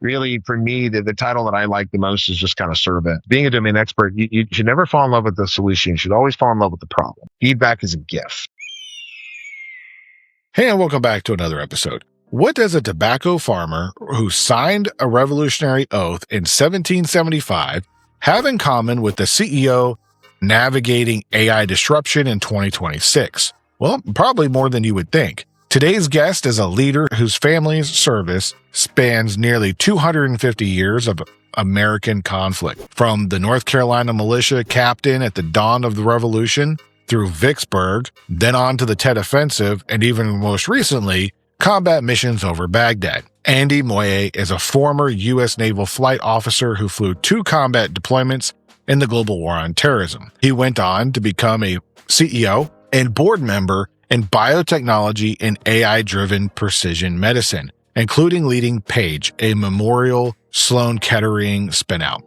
really, for me, the title that I like the most is just kind of servant. Being a domain expert, you should never fall in love with the solution. You should always fall in love with the problem. Feedback is a gift. Hey, and welcome back to another episode. What does a tobacco farmer who signed a revolutionary oath in 1775 have in common with the CEO navigating AI disruption in 2026? Well, probably more than you would think. Today's guest is a leader whose family's service spans nearly 250 years of American conflict, from the North Carolina militia captain at the dawn of the Revolution through Vicksburg, then on to the Tet Offensive, and even most recently, combat missions over Baghdad. Andy Moye is a former U.S. Naval Flight Officer who flew 2 combat deployments in the global war on terrorism. He went on to become a CEO and board member in biotechnology and AI-driven precision medicine, including leading Page, a Memorial Sloan Kettering spinout,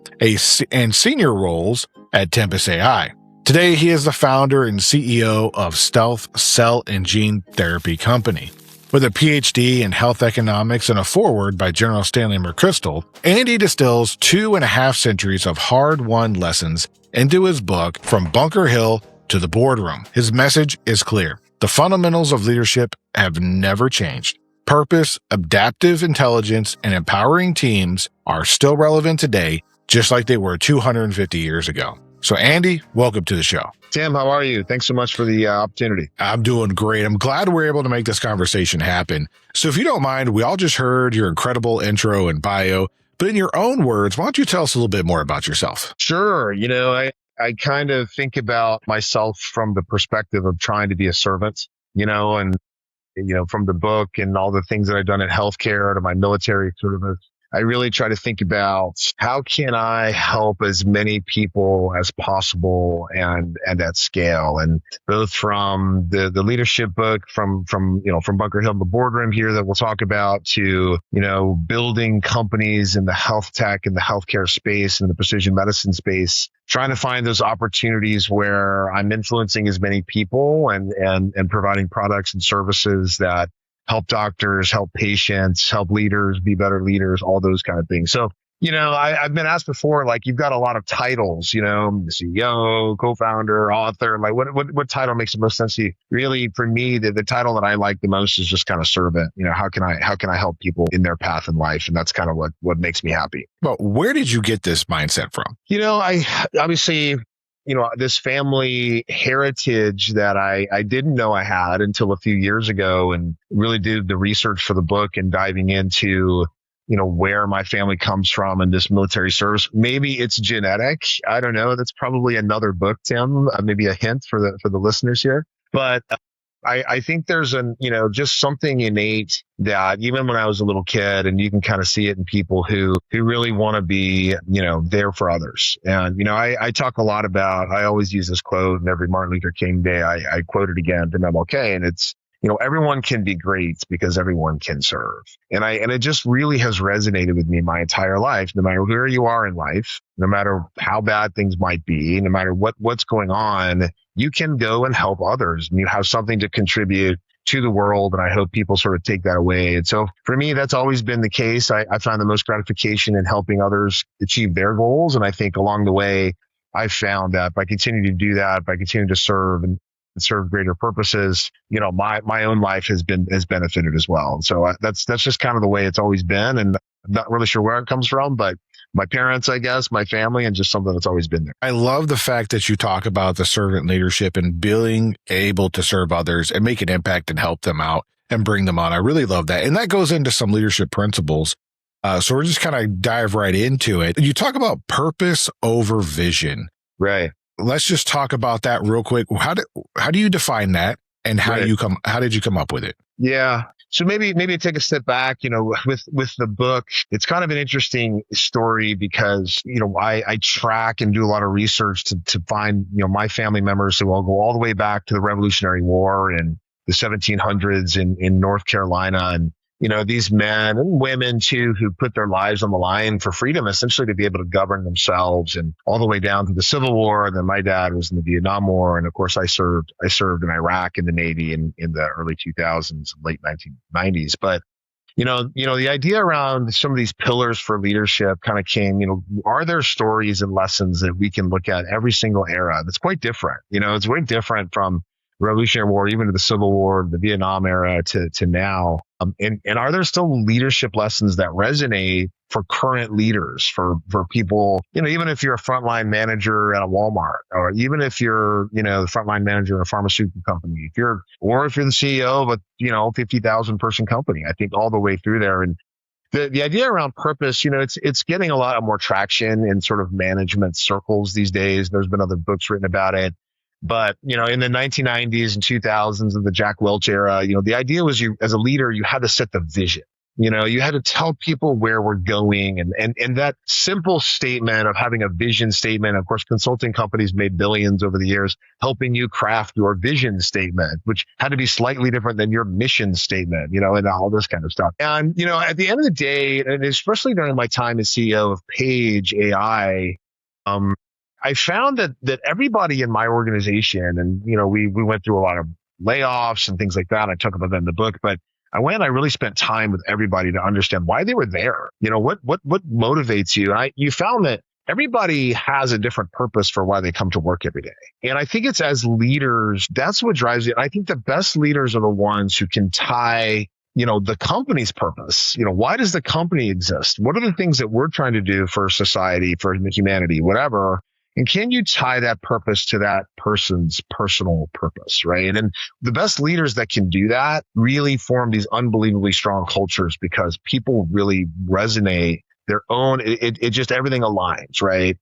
and senior roles at Tempest AI. Today, he is the founder and CEO of Stealth Cell and Gene Therapy Company. With a PhD in health economics and a foreword by General Stanley McChrystal, Andy distills 2.5 centuries of hard-won lessons into his book, From Bunker Hill to the Boardroom. His message is clear. The fundamentals of leadership have never changed. Purpose, adaptive intelligence, and empowering teams are still relevant today, just like they were 250 years ago. So Andy, welcome to the show. Tim, how are you? Thanks so much for the opportunity. I'm doing great. I'm glad we're able to make this conversation happen. So if you don't mind, we all just heard your incredible intro and bio, but in your own words, why don't you tell us a little bit more about yourself? Sure. I kind of think about myself from the perspective of trying to be a servant, and from the book and all the things that I've done in healthcare to my military service. I really try to think about how can I help as many people as possible and at scale, and both from the leadership book from Bunker Hill to the Boardroom here that we'll talk about to, building companies in the health tech and the healthcare space and the precision medicine space, trying to find those opportunities where I'm influencing as many people and providing products and services that help doctors, help patients, help leaders be better leaders, all those kind of things. So, I've been asked before, you've got a lot of titles, the CEO, co-founder, author, what title makes the most sense to you? Really, for me, the title that I like the most is just kind of servant. How can I help people in their path in life? And that's kind of what makes me happy. Well, where did you get this mindset from? I obviously, this family heritage that I didn't know I had until a few years ago, and really did the research for the book and diving into, where my family comes from and this military service. Maybe it's genetic. I don't know. That's probably another book, Tim, maybe a hint for the listeners here. But I think there's just something innate that even when I was a little kid, and you can kind of see it in people who really want to be, there for others. And, I talk a lot about, I always use this quote, and every Martin Luther King Day, I quote it again from MLK, and it's, everyone can be great because everyone can serve. And it just really has resonated with me my entire life, no matter where you are in life, no matter how bad things might be, no matter what's going on, you can go and help others, and you have something to contribute to the world. And I hope people sort of take that away. And so for me, that's always been the case. I find the most gratification in helping others achieve their goals. And I think along the way, I've found that by continuing to do that, by continuing to serve and serve greater purposes, my own life has benefited as well. And so that's just kind of the way it's always been. And I'm not really sure where it comes from, but my parents, I guess, my family, and just something that's always been there. I love the fact that you talk about the servant leadership and being able to serve others and make an impact and help them out and bring them on. I really love that. And that goes into some leadership principles. So we're just kind of dive right into it. You talk about purpose over vision. Right. Let's just talk about that real quick. How do you define that, and how did you come up with it? Yeah. So maybe take a step back, with the book. It's kind of an interesting story because, I track and do a lot of research to find, my family members who all go all the way back to the Revolutionary War and the 1700s in North Carolina. And, these men and women too, who put their lives on the line for freedom, essentially to be able to govern themselves, and all the way down to the Civil War. And then my dad was in the Vietnam War. And of course I served in Iraq in the Navy in the early 2000s, late 1990s. But, The idea around some of these pillars for leadership kind of came, are there stories and lessons that we can look at every single era that's quite different? It's very different from Revolutionary War, even to the Civil War, the Vietnam era to now. And are there still leadership lessons that resonate for current leaders, for people, even if you're a frontline manager at a Walmart, or even if you're, the frontline manager in a pharmaceutical company, if you're the CEO of a, 50,000 person company, I think all the way through there. And the idea around purpose, it's getting a lot of more traction in sort of management circles these days. There's been other books written about it. But, in the 1990s and 2000s of the Jack Welch era, the idea was as a leader, you had to set the vision. You had to tell people where we're going. And that simple statement of having a vision statement, of course, consulting companies made billions over the years helping you craft your vision statement, which had to be slightly different than your mission statement, and all this kind of stuff. And, at the end of the day, and especially during my time as CEO of Page AI, I found that everybody in my organization, and, we went through a lot of layoffs and things like that. I talk about that in the book, but I really spent time with everybody to understand why they were there. What motivates you? And you found that everybody has a different purpose for why they come to work every day. And I think it's as leaders, that's what drives it. I think the best leaders are the ones who can tie the company's purpose. Why does the company exist? What are the things that we're trying to do for society, for humanity, whatever? And can you tie that purpose to that person's personal purpose, right? And the best leaders that can do that really form these unbelievably strong cultures because people really resonate their own, it just everything aligns, right?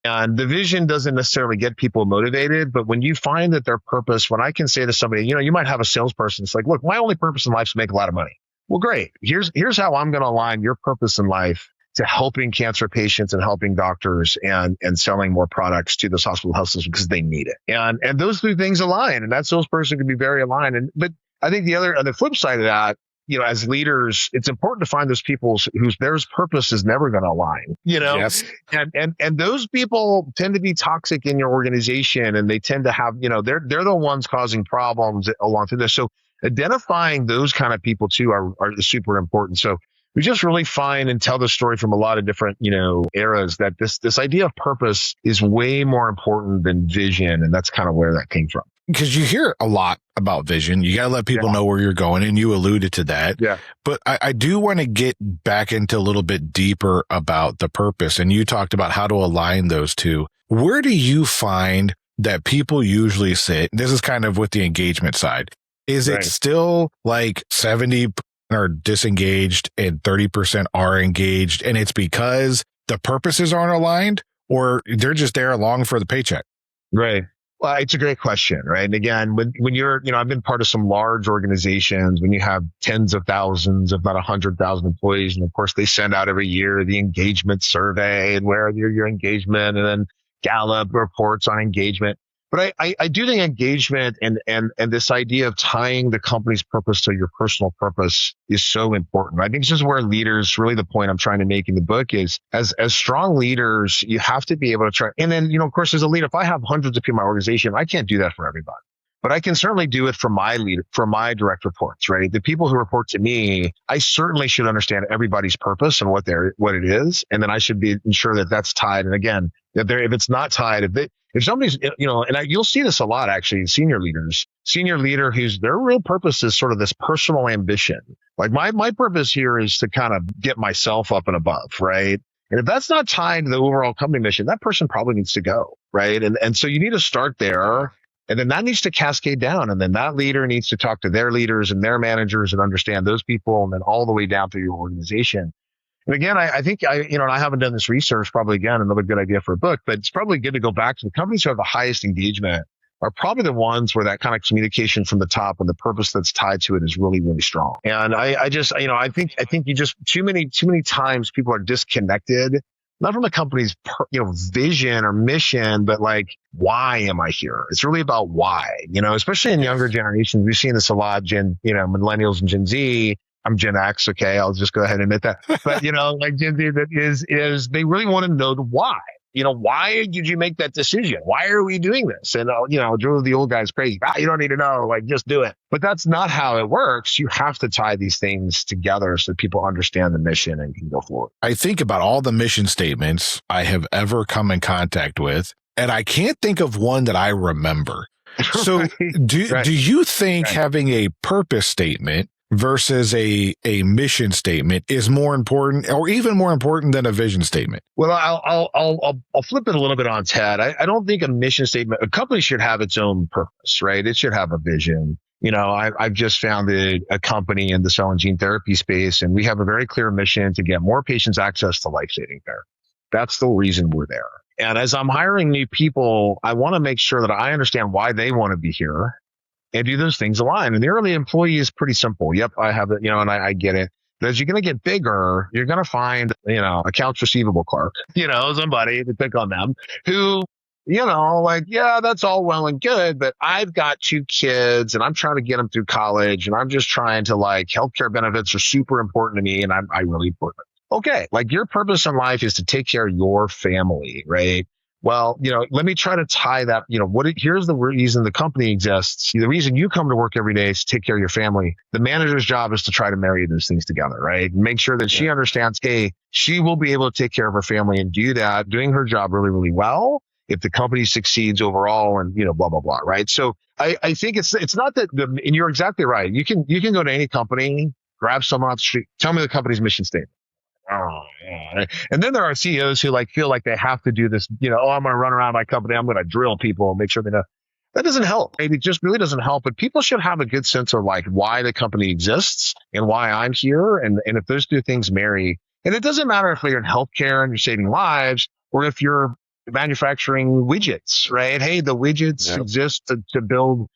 And the vision doesn't necessarily get people motivated, but when you find that their purpose, when I can say to somebody, you might have a salesperson, it's like, look, my only purpose in life is to make a lot of money. Well, great. Here's how I'm going to align your purpose in life to helping cancer patients and helping doctors and selling more products to those hospital health systems because they need it. And those two things align, and that salesperson can be very aligned. But I think on the flip side of that, as leaders, it's important to find those people whose their purpose is never going to align, Yes. and those people tend to be toxic in your organization, and they tend to have, they're the ones causing problems along through this. So identifying those kind of people too are super important. So we just really find and tell the story from a lot of different, eras that this idea of purpose is way more important than vision. And that's kind of where that came from. Because you hear a lot about vision. You got to let people know where you're going. And you alluded to that. Yeah. But I do want to get back into a little bit deeper about the purpose. And you talked about how to align those two. Where do you find that people usually sit? This is kind of with the engagement side. Is it still like 70 are disengaged and 30% are engaged, and it's because the purposes aren't aligned, or they're just there along for the paycheck? Right. Well, it's a great question, right? And again, when you're, I've been part of some large organizations when you have tens of thousands, if not 100,000 employees. And of course, they send out every year the engagement survey and where your engagement, and then Gallup reports on engagement. But I do think engagement and this idea of tying the company's purpose to your personal purpose is so important. I think this is where leaders, really the point I'm trying to make in the book is as strong leaders, you have to be able to try. And then, of course, as a leader, if I have hundreds of people in my organization, I can't do that for everybody. But I can certainly do it for my direct reports, right? The people who report to me, I certainly should understand everybody's purpose and what it is. And then I should ensure that that's tied. And again, if it's not tied, if somebody's, you'll see this a lot actually in senior leader whose their real purpose is sort of this personal ambition. Like my purpose here is to kind of get myself up and above, right? And if that's not tied to the overall company mission, that person probably needs to go, right? And so you need to start there. And then that needs to cascade down. And then that leader needs to talk to their leaders and their managers and understand those people, and then all the way down through your organization. And again, I think I haven't done this research, probably again, another good idea for a book, but it's probably good to go back to the companies who have the highest engagement are probably the ones where that kind of communication from the top and the purpose that's tied to it is really, really strong. And I think you just too many times people are disconnected, not from the company's vision or mission, but like, why am I here? It's really about why, especially in younger generations. We've seen this a lot, millennials and Gen Z. I'm Gen X. Okay. I'll just go ahead and admit that. But, like Gen Z, that is they really want to know the why. why did you make that decision? Why are we doing this? And, drove the old guys crazy. You don't need to know, like, just do it. But that's not how it works. You have to tie these things together so people understand the mission and can go forward. I think about all the mission statements I have ever come in contact with, and I can't think of one that I remember. So do you think having a purpose statement versus a mission statement is more important, or even more important, than a vision statement? Well, I'll flip it a little bit on its head. I don't think a mission statement, a company should have its own purpose, right? It should have a vision. I've just founded a company in the cell and gene therapy space, and we have a very clear mission to get more patients access to life-saving therapy. That's the reason we're there. And as I'm hiring new people, I want to make sure that I understand why they want to be here and do those things align. And the early employee is pretty simple. Yep, I have it, and I get it. But as you're going to get bigger, you're going to find, accounts receivable clerk, somebody to pick on them who, that's all well and good, but I've got 2 kids and I'm trying to get them through college, and I'm just trying to, healthcare benefits are super important to me, and I really put it. Okay, your purpose in life is to take care of your family, right? Well, let me try to tie that, here's the reason the company exists. The reason you come to work every day is to take care of your family. The manager's job is to try to marry those things together, right? Make sure that she understands, hey, she will be able to take care of her family and do that, doing her job really, really well if the company succeeds overall, and, blah, blah, blah, right? So I think it's not that and you're exactly right. You can go to any company, grab someone off the street, tell me the company's mission statement. Oh, yeah. And then there are CEOs who feel like they have to do this, I'm going to run around my company. I'm going to drill people and make sure they know. That doesn't help. It just really doesn't help. But people should have a good sense of why the company exists and why I'm here. And if those 2 things marry, and it doesn't matter if you're in healthcare and you're saving lives, or if you're manufacturing widgets, right? Hey, the widgets exist to build,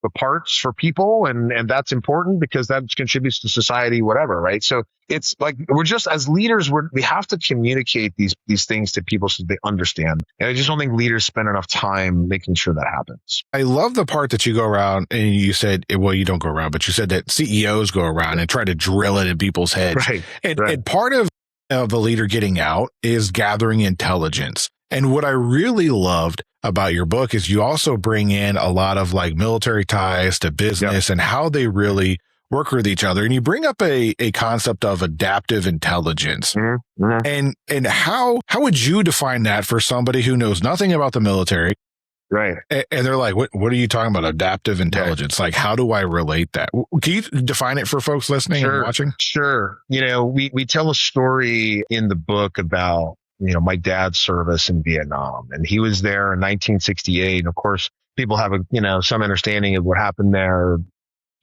the parts for people, and that's important because that contributes to society, whatever, right? So it's we're just, as leaders, we have to communicate these things to people so they understand. And I just don't think leaders spend enough time making sure that happens. I love the part that you go around and you said, well, you don't go around, but you said that CEOs go around and try to drill it in people's heads. Right. And part of the leader getting out is gathering intelligence. And what I really loved about your book is you also bring in a lot of military ties to business and how they really work with each other. And you bring up a concept of adaptive intelligence. Mm-hmm. And how would you define that for somebody who knows nothing about the military? Right. And they're like, what are you talking about? Adaptive intelligence. Right. How do I relate that? Can you define it for folks listening and watching? Sure. We tell a story in the book about, my dad's service in Vietnam, and he was there in 1968. And of course, people have some understanding of what happened there,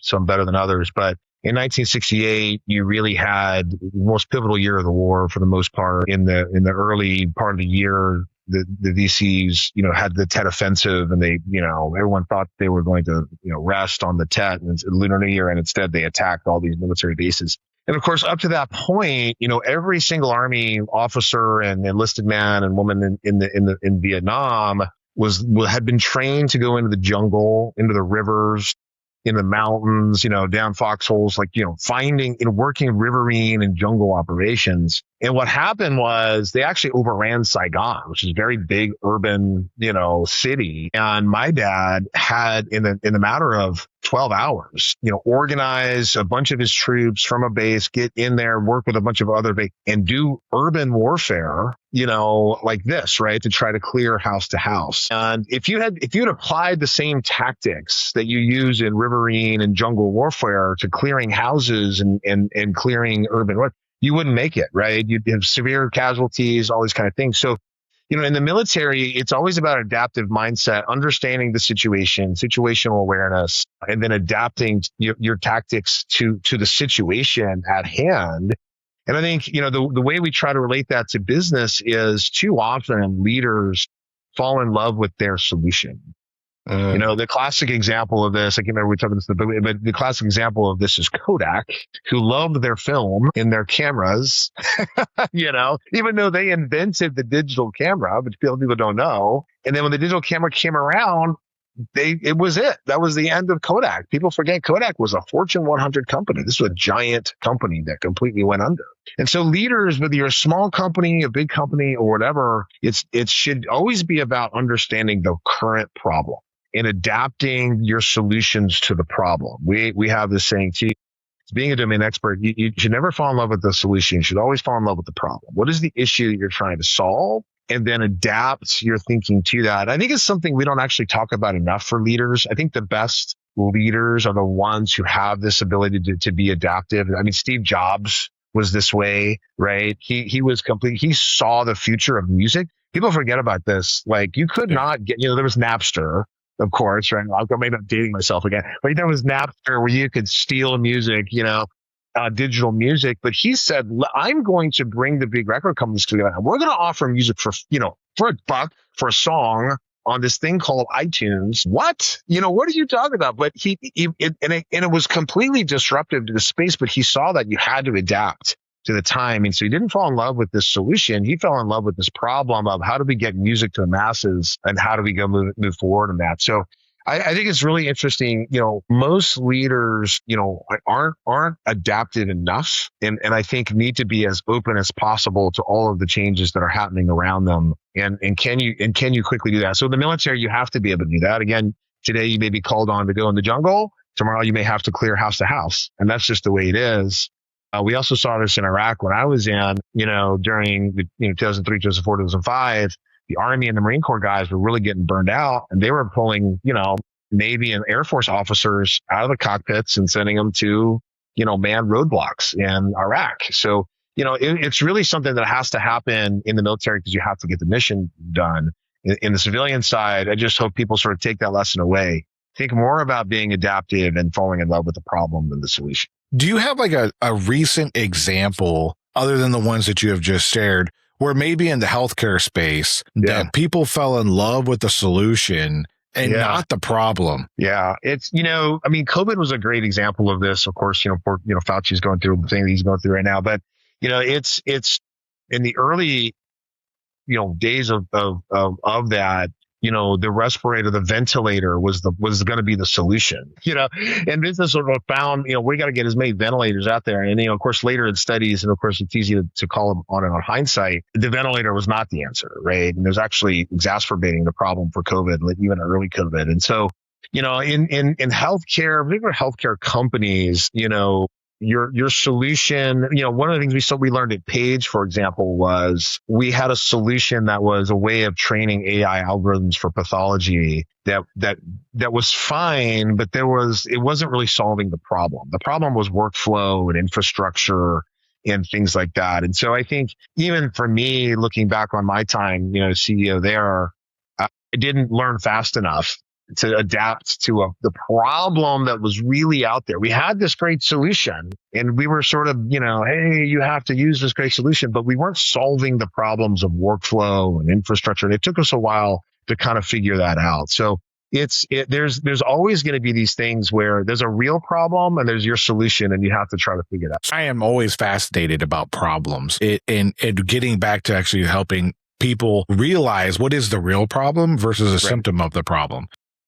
some better than others. But in 1968, you really had the most pivotal year of the war for the most part. In the early part of the year, the VCs, had the Tet Offensive, and they, everyone thought they were going to, rest on the Tet and Lunar New Year, and instead they attacked all these military bases. And of course, up to that point, every single Army officer and enlisted man and woman in Vietnam had been trained to go into the jungle, into the rivers, in the mountains, down foxholes, finding and working riverine and jungle operations. And what happened was they actually overran Saigon, which is a very big urban, city. And my dad had in the matter of 12 hours, organize a bunch of his troops from a base, get in there, work with a bunch of other base, and do urban warfare, like this, right? To try to clear house to house. And if you had applied the same tactics that you use in riverine and jungle warfare to clearing houses and clearing urban, you wouldn't make it, right? You'd have severe casualties, all these kind of things. So, in the military, it's always about adaptive mindset, understanding the situation, situational awareness, and then adapting your tactics to the situation at hand. And I think, the way we try to relate that to business is too often leaders fall in love with their solution. The classic example of this, I can't remember we talked about this, but the classic example of this is Kodak, who loved their film in their cameras, even though they invented the digital camera, which people don't know. And then when the digital camera came around, it was it. That was the end of Kodak. People forget Kodak was a Fortune 100 company. This was a giant company that completely went under. And so leaders, whether you're a small company, a big company, or whatever, it should always be about understanding the current problem and adapting your solutions to the problem. We have this saying too, being a domain expert, you should never fall in love with the solution. You should always fall in love with the problem. What is the issue that you're trying to solve? And then adapt your thinking to that. I think it's something we don't actually talk about enough for leaders. I think the best leaders are the ones who have this ability to be adaptive. I mean, Steve Jobs was this way, right? He was complete. He saw the future of music. People forget about this. Like you could not get, there was Napster, of course, right? I'm maybe not dating myself again, but there was Napster where you could steal music, digital music. But he said, I'm going to bring the big record companies together. We're going to offer music for $1 for a song on this thing called iTunes. What? What are you talking about? But it was completely disruptive to the space, but he saw that you had to adapt to the time. And so he didn't fall in love with this solution. He fell in love with this problem of how do we get music to the masses and how do we go move forward in that. So I think it's really interesting. Most leaders, aren't adapted enough and I think need to be as open as possible to all of the changes that are happening around them. And can you quickly do that? So in the military, you have to be able to do that. Again, today you may be called on to go in the jungle. Tomorrow you may have to clear house to house. And that's just the way it is. We also saw this in Iraq when I was in, during the 2003, 2004, 2005. The Army and the Marine Corps guys were really getting burned out and they were pulling, Navy and Air Force officers out of the cockpits and sending them to, manned roadblocks in Iraq. So, it's really something that has to happen in the military because you have to get the mission done. In the civilian side, I just hope people sort of take that lesson away. Think more about being adaptive and falling in love with the problem than the solution. Do you have like a recent example other than the ones that you have just shared where maybe in the healthcare space that people fell in love with the solution and not the problem? Yeah. It's, COVID was a great example of this. Of course, Fauci's going through the thing that he's going through right now, but it's in the early, days of that, the respirator, the ventilator was going to be the solution, and business sort of found, we got to get as many ventilators out there. And, of course, later in studies, and of course, it's easy to call them on it on hindsight, the ventilator was not the answer, right? And there's actually exacerbating the problem for COVID, like even early COVID. And so, in healthcare, particular healthcare companies, your solution, one of the things we learned at Page, for example, was we had a solution that was a way of training AI algorithms for pathology that was fine, but it wasn't really solving the problem. The problem was workflow and infrastructure and things like that. And so I think even for me, looking back on my time, CEO there, I didn't learn fast enough to adapt to the problem that was really out there. We had this great solution and we were sort of, hey, you have to use this great solution, but we weren't solving the problems of workflow and infrastructure. And it took us a while to kind of figure that out. So there's always going to be these things where there's a real problem and there's your solution and you have to try to figure it out. I am always fascinated about problems and getting back to actually helping people realize what is the real problem versus a symptom of the problem.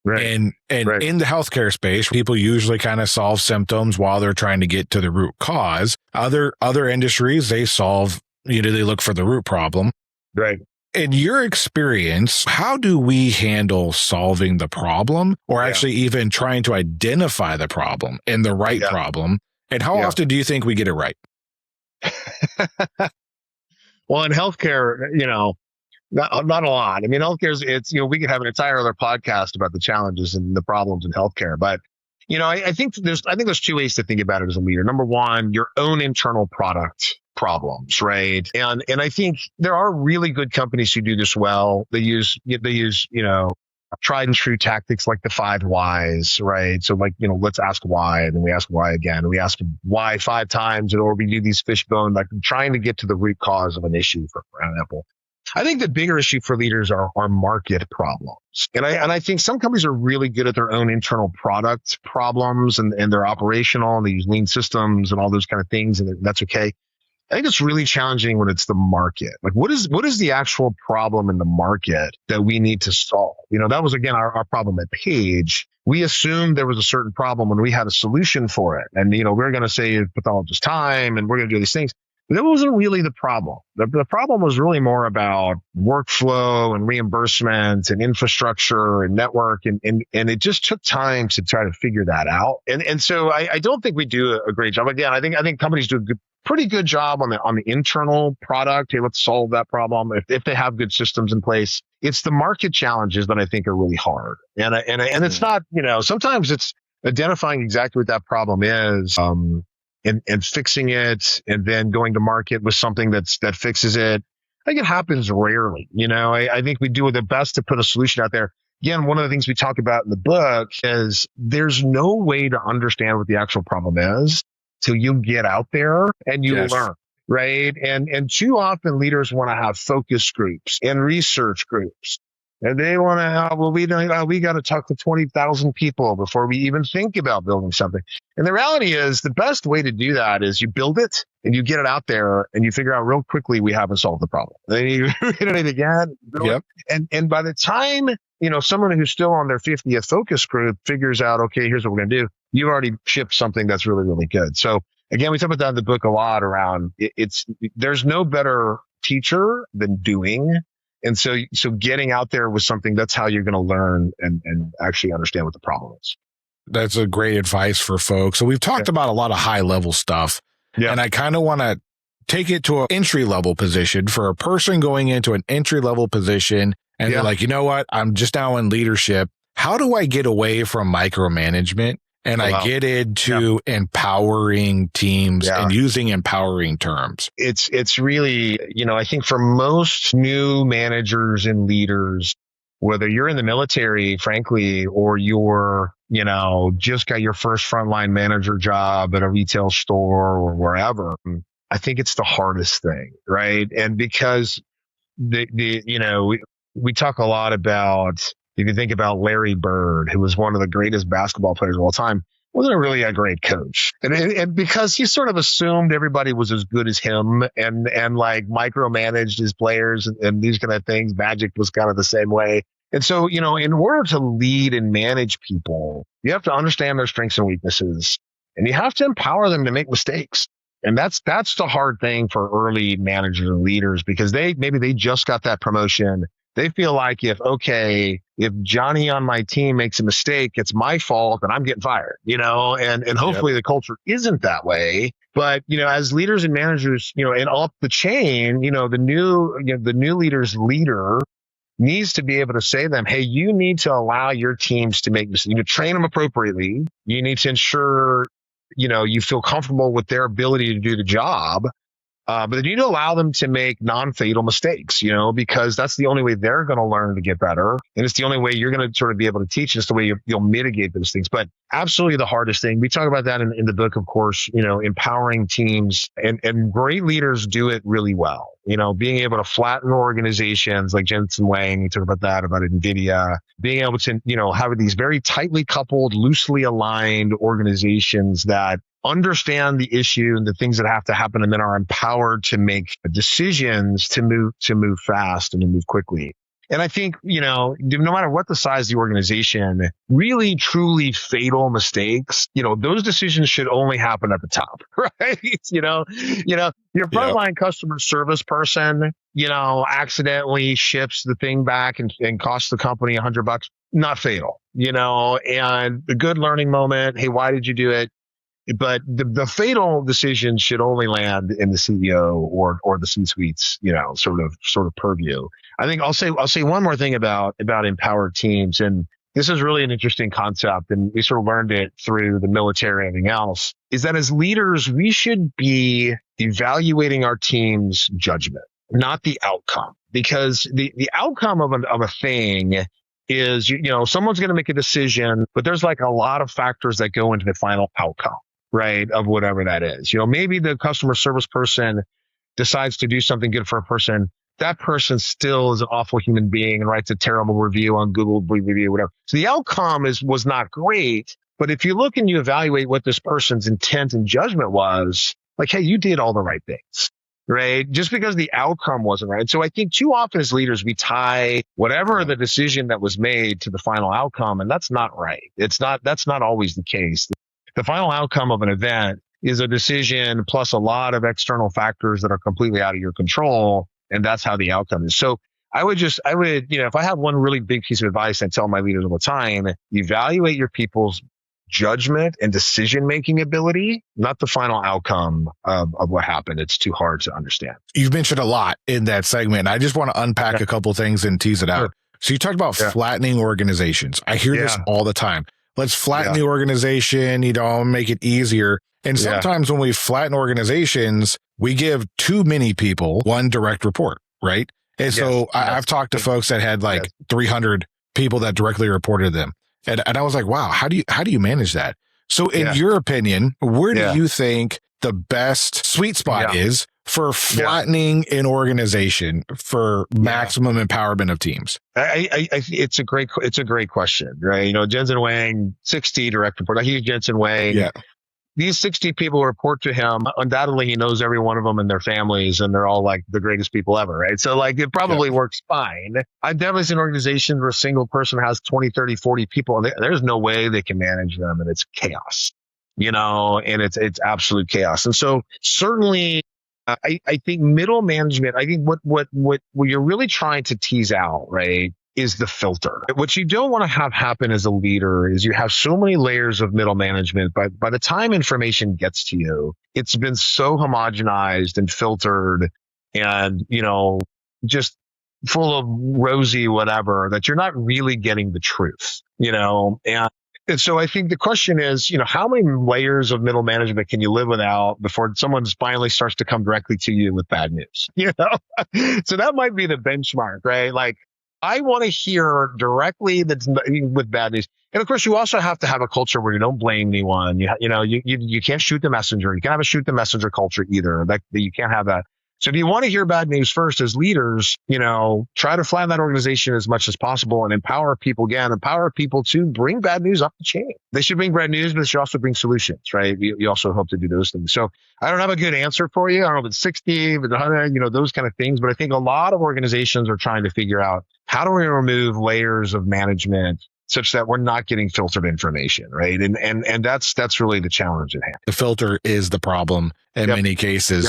Right. And in the healthcare space, people usually kind of solve symptoms while they're trying to get to the root cause. Other industries, they they look for the root problem. Right. In your experience, how do we handle solving the problem or actually even trying to identify the problem and the right problem? And how often do you think we get it right? Well, in healthcare, not a lot. I mean, healthcare it's, we could have an entire other podcast about the challenges and the problems in healthcare. But, I think there's two ways to think about it as a leader. Number one, your own internal product problems, right? And I think there are really good companies who do this well. They use, tried and true tactics like the 5 whys, right? So let's ask why, and then we ask why again, and we ask why 5 times, or we do these fishbone, like trying to get to the root cause of an issue, for example. I think the bigger issue for leaders are market problems. And I think some companies are really good at their own internal product problems and they're operational and they use lean systems and all those kind of things. And that's okay. I think it's really challenging when it's the market. Like what is the actual problem in the market that we need to solve? That was again our problem at Page. We assumed there was a certain problem when we had a solution for it. And, we're going to save pathologists time and we're going to do these things. But that wasn't really the problem. The problem was really more about workflow and reimbursement and infrastructure and network. And it just took time to try to figure that out. And so I don't think we do a great job. Again, I think companies do a pretty good job on the internal product. Hey, let's solve that problem. If they have good systems in place, it's the market challenges that I think are really hard. And it's not, sometimes it's identifying exactly what that problem is, and fixing it and then going to market with something that fixes it. I think it happens rarely. I think we do the best to put a solution out there. Again, one of the things we talk about in the book is there's no way to understand what the actual problem is till you get out there and you learn, right? And too often leaders want to have focus groups and research groups. And they want to, we got to talk to 20,000 people before we even think about building something. And the reality is the best way to do that is you build it and you get it out there and you figure out real quickly we haven't solved the problem. Then you hit it again. And by the time, someone who's still on their 50th focus group figures out, okay, here's what we're going to do. You've already shipped something that's really, really good. So again, we talk about that in the book a lot around there's no better teacher than doing. And so getting out there with something, that's how you're going to learn and actually understand what the problem is. That's a great advice for folks. So we've talked about a lot of high level stuff. Yeah. And I kind of want to take it to an entry level position for a person going into an entry level position. And they're like, you know what? I'm just now in leadership. How do I get away from micromanagement? And I get into empowering teams and using empowering terms. It's really, I think for most new managers and leaders, whether you're in the military, frankly, or you're, just got your first frontline manager job at a retail store or wherever, I think it's the hardest thing, right? And because we talk a lot about, if you think about Larry Bird, who was one of the greatest basketball players of all time, wasn't really a great coach. And because he sort of assumed everybody was as good as him and like micromanaged his players and these kind of things. Magic was kind of the same way. And so, in order to lead and manage people, you have to understand their strengths and weaknesses, and you have to empower them to make mistakes. And that's the hard thing for early managers and leaders, because maybe they just got that promotion. They feel like if Johnny on my team makes a mistake, it's my fault and I'm getting fired, and hopefully the culture isn't that way. But, as leaders and managers, and up the chain, the new leader's leader needs to be able to say to them, hey, you need to allow your teams to make mistakes. You need to train them appropriately. You need to ensure, you feel comfortable with their ability to do the job. But you need to allow them to make non-fatal mistakes, because that's the only way they're going to learn to get better. And it's the only way you're going to sort of be able to teach. It's the way you'll mitigate those things. But absolutely the hardest thing, we talk about that in the book, of course, empowering teams, and great leaders do it really well. Being able to flatten organizations like Jensen Wang, you talk about that, about NVIDIA, being able to, have these very tightly coupled, loosely aligned organizations that understand the issue and the things that have to happen, and then are empowered to make decisions to move fast and to move quickly. And I think, no matter what the size of the organization, really, truly fatal mistakes, those decisions should only happen at the top, right? Your frontline customer service person, accidentally ships the thing back and costs the company $100, not fatal, and the good learning moment. Hey, why did you do it? But the fatal decision should only land in the CEO or the C-suite's, sort of purview. I think I'll say one more thing about empowered teams. And this is really an interesting concept, and we sort of learned it through the military and everything else, is that as leaders, we should be evaluating our team's judgment, not the outcome. Because the outcome of a thing is, someone's going to make a decision, but there's like a lot of factors that go into the final outcome, right, of whatever that is. Maybe the customer service person decides to do something good for a person. That person still is an awful human being and writes a terrible review on Google review, whatever. So the outcome was not great. But if you look and you evaluate what this person's intent and judgment was, like, hey, you did all the right things. right? Just because the outcome wasn't right. So I think too often as leaders, we tie whatever the decision that was made to the final outcome. And that's not right. That's not always the case. The final outcome of an event is a decision plus a lot of external factors that are completely out of your control. And that's how the outcome is. So I would, if I have one really big piece of advice, I tell my leaders all the time, evaluate your people's judgment and decision-making ability, not the final outcome of what happened. It's too hard to understand. You've mentioned a lot in that segment. I just want to unpack a couple of things and tease it out. Sure. So you talked about flattening organizations. I hear this all the time. Let's flatten the organization, make it easier. And sometimes when we flatten organizations, we give too many people one direct report, right? And so I've talked to folks that had 300 people that directly reported to them. And I was like, wow, how do you manage that? So in your opinion, where do you think the best sweet spot is for flattening an organization for maximum empowerment of teams? It's a great question, right? Jensen Wang, 60 direct report. I hear Jensen Wang. Yeah. These 60 people report to him. Undoubtedly, he knows every one of them and their families, and they're all like the greatest people ever, right? So it probably works fine. I've definitely seen organizations where a single person has 20, 30, 40 people, and there's no way they can manage them, and it's chaos, and it's absolute chaos. And so certainly, I think middle management, I think what you're really trying to tease out, right, is the filter. What you don't want to have happen as a leader is you have so many layers of middle management, but by the time information gets to you, it's been so homogenized and filtered and, just full of rosy whatever that you're not really getting the truth, and so I think the question is, how many layers of middle management can you live without before someone finally starts to come directly to you with bad news? So that might be the benchmark, right? I want to hear directly that's with bad news. And of course, you also have to have a culture where you don't blame anyone. You can't shoot the messenger. You can't have a shoot the messenger culture either. That you can't have that. So if you want to hear bad news first as leaders, try to flatten that organization as much as possible and empower people to bring bad news up the chain. They should bring bad news, but they should also bring solutions, right? You also hope to do those things. So I don't have a good answer for you. I don't know if it's 60, but 100, those kind of things. But I think a lot of organizations are trying to figure out how do we remove layers of management such that we're not getting filtered information, right? And that's really the challenge at hand. The filter is the problem in many cases.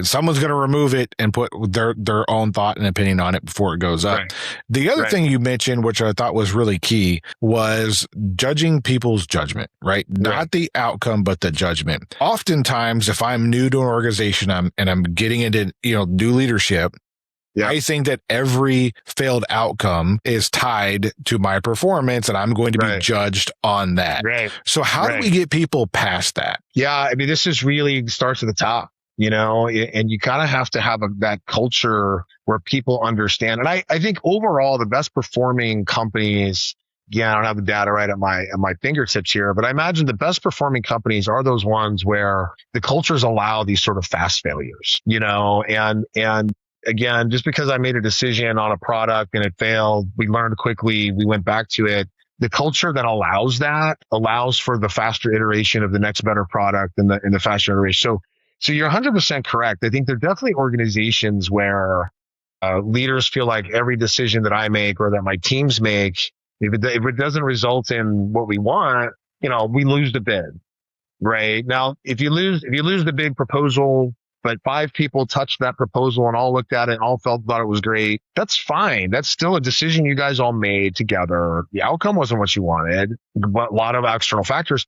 Someone's going to remove it and put their own thought and opinion on it before it goes up. Right. The other thing you mentioned, which I thought was really key, was judging people's judgment, right? Not the outcome, but the judgment. Oftentimes, if I'm new to an organization and I'm getting into new leadership, I think that every failed outcome is tied to my performance and I'm going to be judged on that. Right. So how do we get people past that? Yeah. I mean, this is really starts at the top, and you kind of have to have that culture where people understand. And I think overall the best performing companies, I don't have the data right at my fingertips here, but I imagine the best performing companies are those ones where the cultures allow these sort of fast failures, and again, just because I made a decision on a product and it failed, we learned quickly, we went back to it. The culture that allows for the faster iteration of the next better product and the faster iteration. So you're 100% correct. I think there are definitely organizations where leaders feel like every decision that I make or that my teams make, if it doesn't result in what we want, we lose the bid. Right now, if you lose the big proposal, but 5 people touched that proposal and all looked at it and all thought it was great, that's fine. That's still a decision you guys all made together. The outcome wasn't what you wanted, but a lot of external factors.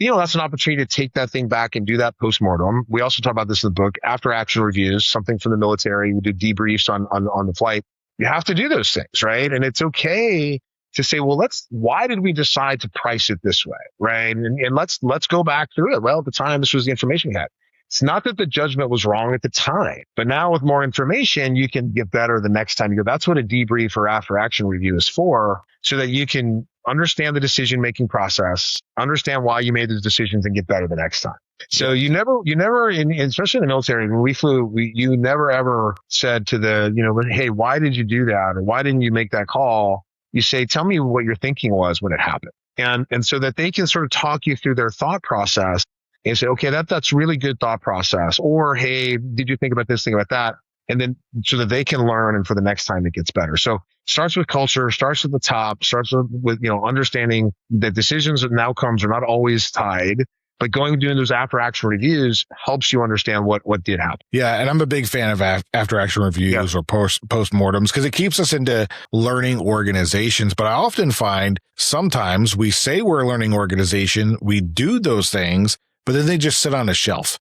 That's an opportunity to take that thing back and do that postmortem. We also talk about this in the book, after action reviews, something from the military. We do debriefs on the flight. You have to do those things, right? And it's okay to say, well, why did we decide to price it this way, right? And let's go back through it. Well, at the time, this was the information we had. It's not that the judgment was wrong at the time, but now with more information, you can get better the next time you go. That's what a debrief or after action review is for, so that you can understand the decision-making process, understand why you made those decisions, and get better the next time. So you never, especially in the military, when we flew, you never ever said to hey, why did you do that? Or why didn't you make that call? You say, tell me what your thinking was when it happened. And so that they can sort of talk you through their thought process and say, okay, that's really good thought process. Or, hey, did you think about this, think about that? And then so that they can learn and for the next time it gets better. So starts with culture, starts at the top, starts with understanding that decisions and outcomes are not always tied, but going and doing those after action reviews helps you understand what did happen. Yeah. And I'm a big fan of after action reviews or postmortems because it keeps us into learning organizations. But I often find sometimes we say we're a learning organization, we do those things, but then they just sit on a shelf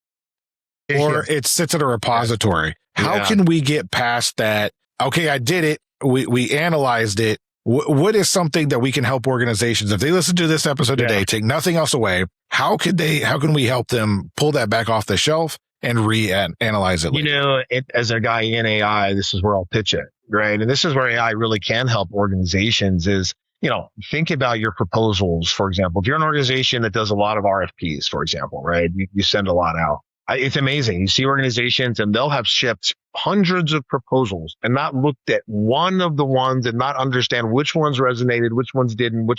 or it sits at a repository. How can we get past that? Okay, I did it. We analyzed it. What is something that we can help organizations, if they listen to this episode today, take nothing else away, how can we help them pull that back off the shelf and reanalyze it later? As a guy in AI, this is where I'll pitch it, right? And this is where AI really can help organizations is, think about your proposals, for example. If you're an organization that does a lot of RFPs, for example, right? You send a lot out. It's amazing. You see organizations and they'll have shipped hundreds of proposals and not looked at one of the ones and not understand which ones resonated, which ones didn't,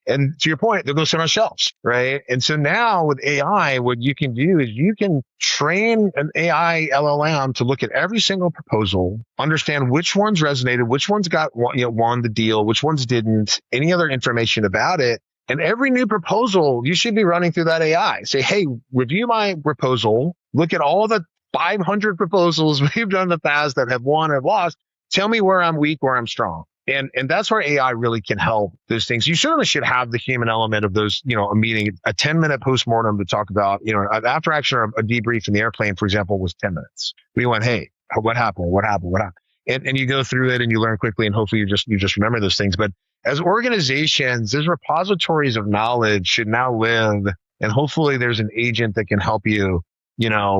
and to your point, they'll go sit on shelves, right? And so now with AI, what you can do is you can train an AI LLM to look at every single proposal, understand which ones resonated, which ones won the deal, which ones didn't, any other information about it. And every new proposal, you should be running through that AI. Say, hey, review my proposal. Look at all the 500 proposals we've done in the past that have won or lost. Tell me where I'm weak, where I'm strong. And that's where AI really can help those things. You certainly should have the human element of those, a meeting, a 10-minute postmortem to talk about, after action or a debrief in the airplane, for example, was 10 minutes. We went, hey, what happened? And you go through it and you learn quickly and hopefully you just remember those things. But as organizations, those repositories of knowledge should now live, and hopefully there's an agent that can help you,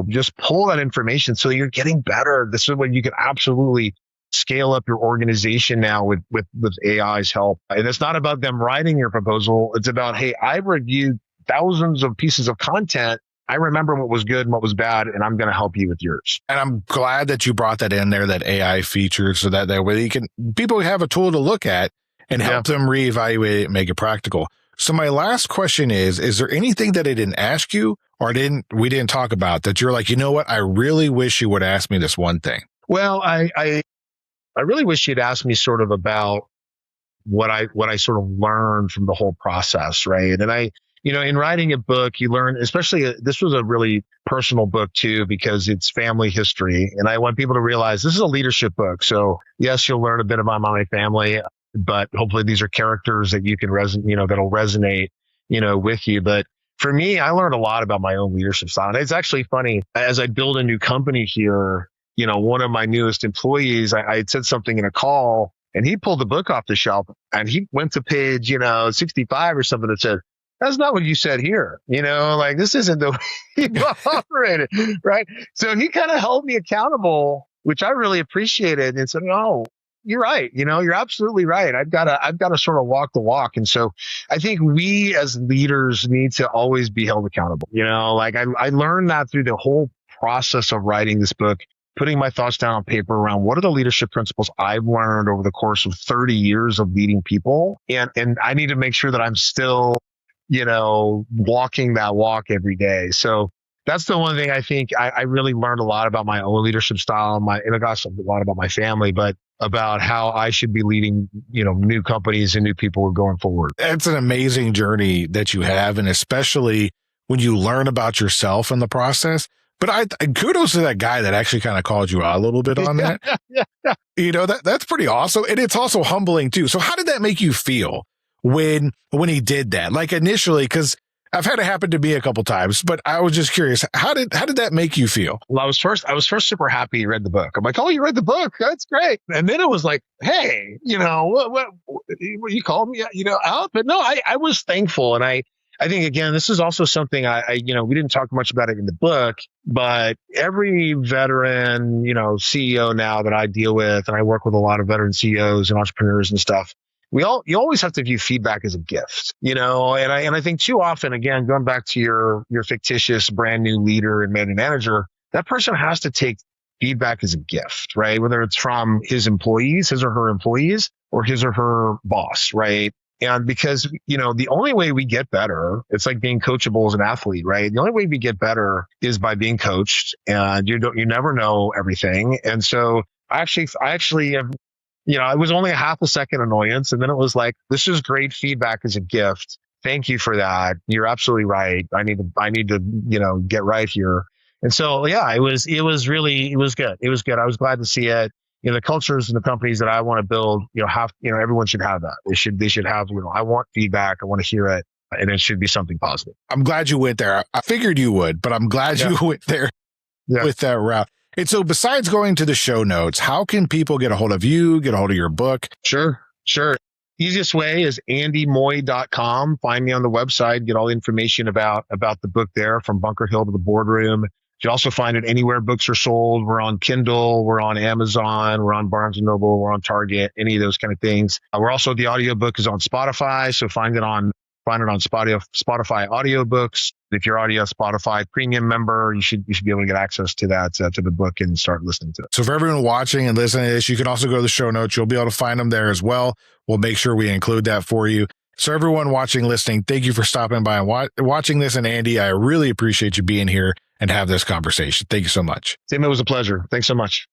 just pull that information so you're getting better. This is when you can absolutely scale up your organization now with AI's help. And it's not about them writing your proposal. It's about, hey, I've reviewed thousands of pieces of content. I remember what was good and what was bad, and I'm going to help you with yours. And I'm glad that you brought that in there, that AI feature, so that way people have a tool to look at and help them reevaluate it and make it practical. So my last question is there anything that I didn't ask you or we didn't talk about that you're like, you know what? I really wish you would ask me this one thing. Well, I really wish you'd asked me sort of about what I sort of learned from the whole process, right? And in writing a book, you learn, especially this was a really personal book too, because it's family history. And I want people to realize this is a leadership book. So yes, you'll learn a bit about my family, but hopefully these are characters that you can that'll resonate, with you. But for me, I learned a lot about my own leadership style. And it's actually funny, as I build a new company here, one of my newest employees, I had said something in a call and he pulled the book off the shelf and he went to page, 65 or something that said, that's not what you said here. This isn't the way you operated, right? So he kind of held me accountable, which I really appreciated, and said, no, you're right. You're absolutely right. I've got to sort of walk the walk. And so I think we as leaders need to always be held accountable. I learned that through the whole process of writing this book, putting my thoughts down on paper around what are the leadership principles I've learned over the course of 30 years of leading people. And I need to make sure that I'm still, walking that walk every day. So that's the one thing I think I really learned a lot about my own leadership style, and gosh, a lot about my family, but about how I should be leading, new companies and new people going forward. It's an amazing journey that you have. And especially when you learn about yourself in the process. But kudos to that guy that actually kind of called you out a little bit on that. That's pretty awesome. And it's also humbling too. So how did that make you feel when he did that? Like initially, because I've had it happen to me a couple times, but I was just curious, how did that make you feel? Well, I was first super happy you read the book. I'm like, oh, you read the book. That's great. And then it was like, hey, what you called me, out. But no, I was thankful. And I think, again, this is also something we didn't talk much about it in the book, but every veteran, CEO now that I deal with, and I work with a lot of veteran CEOs and entrepreneurs and stuff, you always have to view feedback as a gift, and I think too often, again, going back to your fictitious brand new leader and manager, that person has to take feedback as a gift, right? Whether it's from his or her employees or his or her boss, right? And because, the only way we get better, it's like being coachable as an athlete, right? The only way we get better is by being coached, and you never know everything. And so I actually have, it was only a half a second annoyance. And then it was like, this is great feedback as a gift. Thank you for that. You're absolutely right. I need to, get right here. And so, yeah, it was good. It was good. I was glad to see it. The cultures and the companies that I want to build, everyone should have that. They should have, I want feedback. I want to hear it, and it should be something positive. I'm glad you went there. I figured you would, but I'm glad you went there with that route. And so besides going to the show notes, how can people get a hold of you, get a hold of your book? Sure. Easiest way is andymoye.com. Find me on the website, get all the information about the book there, From Bunker Hill to the Boardroom. You also find it anywhere books are sold. We're on Kindle, we're on Amazon, we're on Barnes & Noble, we're on Target, any of those kind of things. We're also, the audiobook is on Spotify, so find it on Spotify audiobooks. If you're already a Spotify premium member, you should be able to get access to that, to the book, and start listening to it. So for everyone watching and listening to this, you can also go to the show notes. You'll be able to find them there as well. We'll make sure we include that for you. So everyone watching, listening, thank you for stopping by and watching this. And Andy, I really appreciate you being here and have this conversation. Thank you so much. Tim, it was a pleasure. Thanks so much.